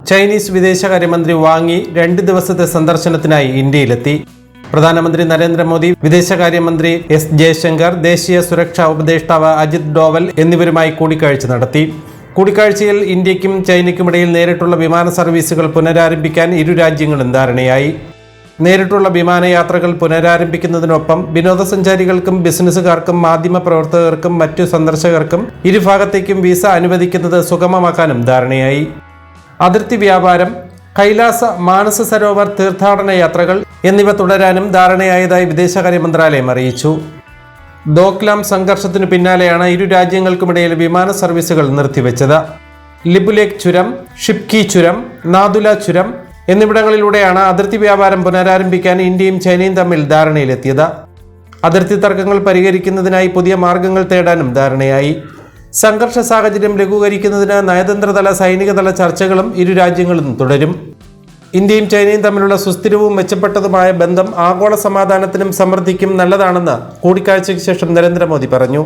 Chinese വിദേശകാര്യമന്ത്രി Wang Yi 2 ദിവസത്തെ സന്ദർശനത്തിനായി ഇന്ത്യയിലെത്തി. പ്രധാനമന്ത്രി നരേന്ദ്രമോദി, വിദേശകാര്യമന്ത്രി എസ് ജയശങ്കർ, ദേശീയ സുരക്ഷാ ഉപദേഷ്ടാവ് അജിത് ഡോവൽ എന്നിവരുമായി കൂടിക്കാഴ്ച നടത്തി. കൂടിക്കാഴ്ചയിൽ ഇന്ത്യക്കും ചൈനയ്ക്കുമിടയിൽ നേരിട്ടുള്ള വിമാന സർവീസുകൾ പുനരാരംഭിക്കാൻ ഇരു രാജ്യങ്ങളും ധാരണയായി. നേരിട്ടുള്ള വിമാനയാത്രകൾ പുനരാരംഭിക്കുന്നതിനൊപ്പം വിനോദസഞ്ചാരികൾക്കും ബിസിനസ്സുകാർക്കും മാധ്യമപ്രവർത്തകർക്കും മറ്റു സന്ദർശകർക്കും ഇരുഭാഗത്തേക്കും വിസ അനുവദിക്കുന്നത് സുഗമമാക്കാനും ധാരണയായി. അതിർത്തി വ്യാപാരം, കൈലാസ, മാനസ സരോവർ തീർത്ഥാടന യാത്രകൾ എന്നിവ തുടരാനും ധാരണയായതായി വിദേശകാര്യ മന്ത്രാലയം അറിയിച്ചു. ദോക്ലാം സംഘർഷത്തിനു പിന്നാലെയാണ് ഇരു രാജ്യങ്ങൾക്കുമിടയിൽ വിമാന സർവീസുകൾ നിർത്തിവെച്ചത്. ലിപുലേഖ് ചുരം, ഷിപ്കി ചുരം, നാഥുല ചുരം എന്നിവിടങ്ങളിലൂടെയാണ് അതിർത്തി വ്യാപാരം പുനരാരംഭിക്കാൻ ഇന്ത്യയും ചൈനയും തമ്മിൽ ധാരണയിലെത്തിയത്. അതിർത്തി തർക്കങ്ങൾ പരിഹരിക്കുന്നതിനായി പുതിയ മാർഗങ്ങൾ തേടാനും ധാരണയായി. സംഘർഷ സാഹചര്യം ലഘൂകരിക്കുന്നതിന് നയതന്ത്രതല, സൈനികതല ചർച്ചകളും ഇരു രാജ്യങ്ങളും തുടരും. ഇന്ത്യയും ചൈനയും തമ്മിലുള്ള സുസ്ഥിരവും മെച്ചപ്പെട്ടതുമായ ബന്ധം ആഗോള സമാധാനത്തിനും സമൃദ്ധിക്കും നല്ലതാണെന്ന് കൂടിക്കാഴ്ചയ്ക്ക് ശേഷം നരേന്ദ്രമോദി പറഞ്ഞു.